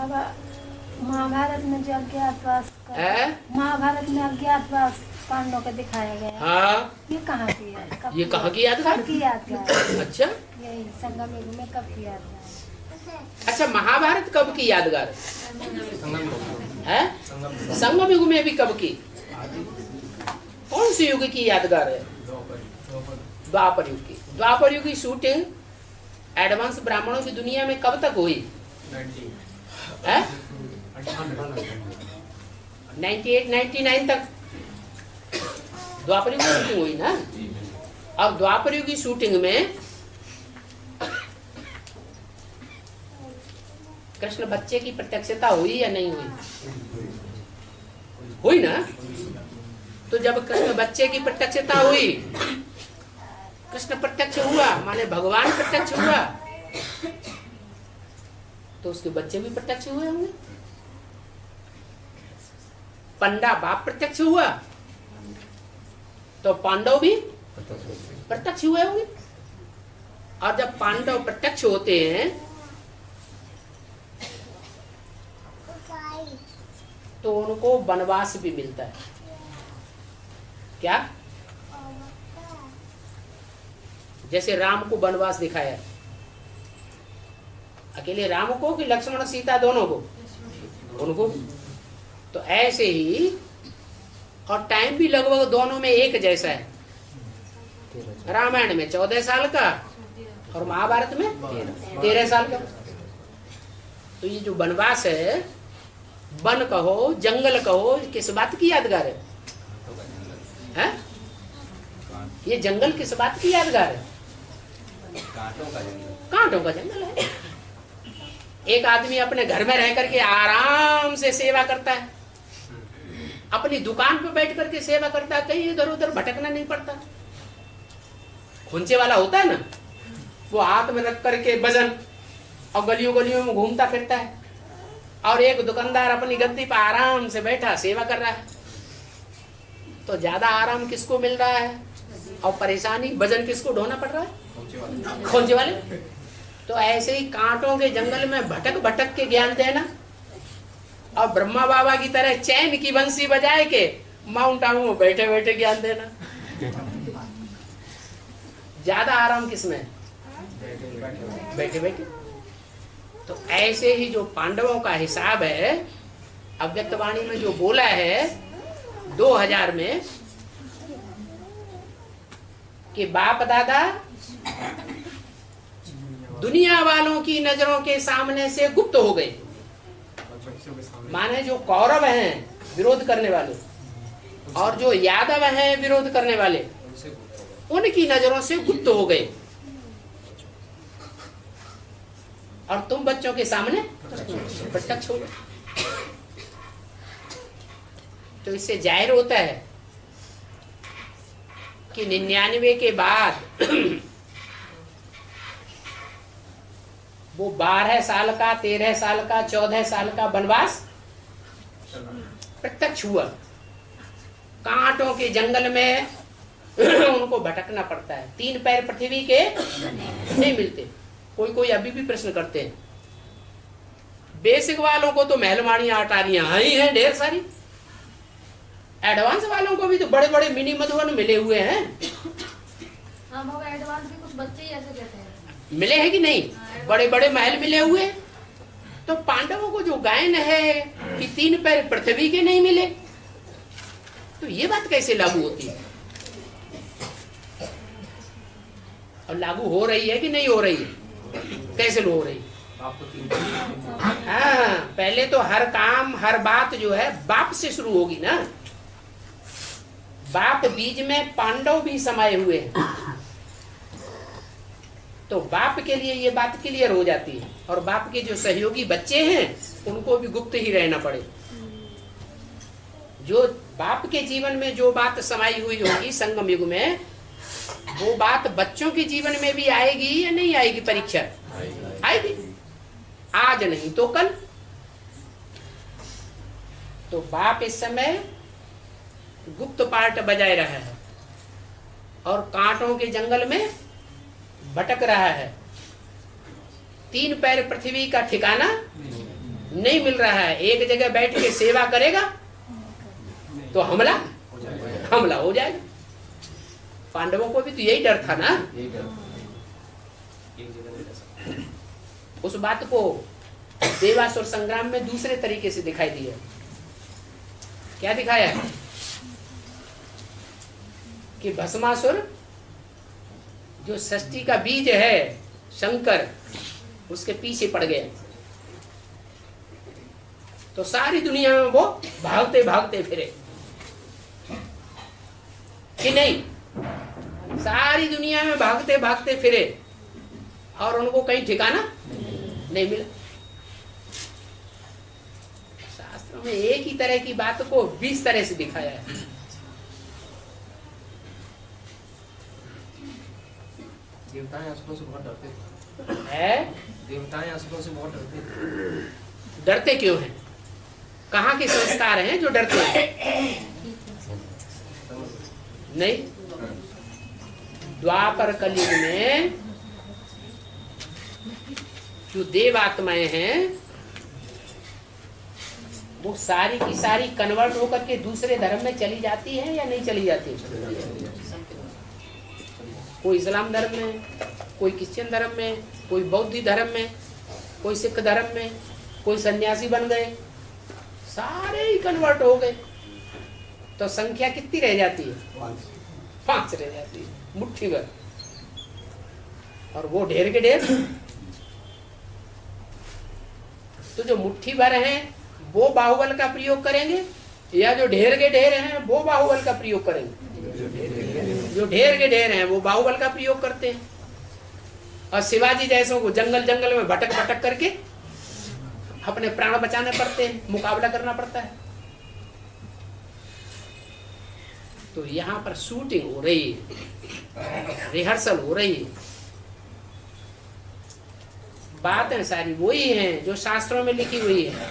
बाबा महाभारत में जो अज्ञातवास है? महाभारत में अज्ञातवास पांडवों का दिखाया गया है। हाँ, ये कहाँ की है? कब ये कहाँ की यादगार? कब की यादगार? अच्छा यही संगम युग में कब की यादगार? अच्छा, महाभारत कब की यादगार है? संगम युग में भी कब की? कौन से युग की यादगार है? द्वापर युग की। द्वापर युग की शूटिंग एडवांस ब्राह्मणों की दुनिया में कब तक हुई है? 98 99 तक द्वापर युग की शूटिंग हुई ना। अब द्वापर युग की शूटिंग में कृष्ण बच्चे की प्रत्यक्षता हुई या नहीं हुई? हुई ना। तो जब कृष्ण बच्चे की प्रत्यक्षता हुई, कृष्ण प्रत्यक्ष हुआ माने भगवान प्रत्यक्ष हुआ, तो उसके बच्चे भी प्रत्यक्ष हुए होंगे। पंडा बाप प्रत्यक्ष हुआ तो पांडव भी प्रत्यक्ष हुए होंगे। और जब पांडव प्रत्यक्ष होते हैं तो उनको वनवास भी मिलता है। क्या? जैसे राम को वनवास दिखाया, अकेले राम को कि लक्ष्मण सीता दोनों को? उनको। तो ऐसे ही, और टाइम भी लगभग दोनों में एक जैसा है। रामायण में 14 साल का और महाभारत में 13 साल का। तो ये जो वनवास है, वन कहो जंगल कहो, किस बात की यादगार है? ये जंगल किस बात की यादगार है? कांटों का जंगल है। एक आदमी अपने घर में रह करके आराम से सेवा करता है, अपनी दुकान पे बैठ करके सेवा करता है, कहीं इधर उधर भटकना नहीं पड़ता। खुंचे वाला होता है ना, वो हाथ में रख करके वजन और गलियों गलियों में घूमता फिरता है, और एक दुकानदार अपनी गद्दी पर आराम से बैठा सेवा कर रहा है। तो ज्यादा आराम किसको मिल रहा है और परेशानी वजन किसको ढोना पड़ रहा है? खोजे वाले। तो ऐसे ही कांटों के जंगल में भटक भटक के ज्ञान देना, और ब्रह्मा बाबा की तरह चैन की बंसी बजाए के माउंट आबू में बैठे बैठे ज्ञान देना। ज्यादा आराम किसमें? बैठे बैठे। तो ऐसे ही जो पांडवों का हिसाब है, अव्यक्तवाणी में जो बोला है 2000 में कि बाप दादा दुनिया वालों की नजरों के सामने से गुप्त हो गए। माने जो कौरव हैं विरोध करने वाले, और जो यादव हैं विरोध करने वाले, उनकी नजरों से गुप्त हो गए, और तुम बच्चों के सामने प्रत्यक्ष हो गए। तो इससे जाहिर होता है कि 99 के बाद वो 12 साल का, 13 साल का, 14 साल का वनवास प्रत्यक्ष हुआ। कांटों के जंगल में उनको भटकना पड़ता है, 3 पैर पृथ्वी के नहीं मिलते। कोई कोई अभी भी प्रश्न करते हैं। बेसिक वालों को तो महलवाड़ियां अटारियां ही हैं ढेर सारी, एडवांस वालों को भी तो बड़े बड़े मिनी मधुवन मिले हुए हैं। हाँ बाबा, एडवांस भी कुछ बच्चे ही ऐसे कहते हैं। मिले हैं कि नहीं? बड़े बड़े महल मिले हुए। तो पांडवों को जो गायन है कि 3 पैर पृथ्वी के नहीं मिले, तो ये बात कैसे लागू होती है? और लागू हो रही है कि नहीं हो रही है? कैसे हो रही? हाँ, पहले तो हर काम हर बात जो है बाप से शुरू होगी ना। बाप बीज में पांडव भी समाये हुए हैं, तो बाप के लिए ये बात क्लियर हो जाती है। और बाप के जो सहयोगी बच्चे हैं उनको भी गुप्त ही रहना पड़े। जो बाप के जीवन में जो बात समाई हुई होगी संगम युग में, वो बात बच्चों के जीवन में भी आएगी या नहीं आएगी? परीक्षा आएगी, आज नहीं तो कल। तो बाप इस समय गुप्त पार्ट बजाए रहा है और कांटों के जंगल में भटक रहा है। 3 पैर पृथ्वी का ठिकाना नहीं मिल रहा है, एक जगह बैठ के सेवा करेगा तो हमला हो जाएगा। पांडवों को भी तो यही डर था ना। उस बात को देवासुर संग्राम में दूसरे तरीके से दिखाई दिया। क्या दिखाया कि भस्मासुर जो षष्ठी का बीज है शंकर, उसके पीछे पड़ गया। तो सारी दुनिया में वो भागते भागते फिरे कि नहीं, सारी दुनिया में भागते भागते फिरे और उनको कहीं ठिकाना नहीं मिला। शास्त्रों में एक ही तरह की बात को 20 तरह से दिखाया है। देवताएं असुरों से बहुत डरते थे। देवताएं असुरों से बहुत डरते थे। डरते क्यों हैं? कहाँ के संस्कार हैं जो डरते हैं? नहीं, द्वापर कलयुग में जो देवात्माएं हैं वो सारी की सारी कन्वर्ट होकर के दूसरे धर्म में चली जाती है या नहीं चली जाती? कोई इस्लाम धर्म में, कोई क्रिश्चियन धर्म में, कोई बौद्ध धर्म में, कोई सिख धर्म में, कोई सन्यासी बन गए, सारे ही कन्वर्ट हो गए। तो संख्या कितनी रह जाती है? 5 रह जाती है, मुट्ठी भर। और वो ढेर के ढेर। तो जो मुट्ठी भर हैं वो बाहुबल का प्रयोग करेंगे या जो ढेर के ढेर हैं वो बाहुबल का प्रयोग करेंगे? जो ढेर के ढेर हैं वो बाहुबल का प्रयोग करते हैं। और शिवाजी जैसों को जंगल जंगल में भटक भटक करके अपने प्राण बचाने पड़ते हैं, मुकाबला करना पड़ता है। तो यहाँ पर शूटिंग हो रही है, रिहर्सल हो रही है। बातें सारी वही हैं जो शास्त्रों में लिखी हुई है।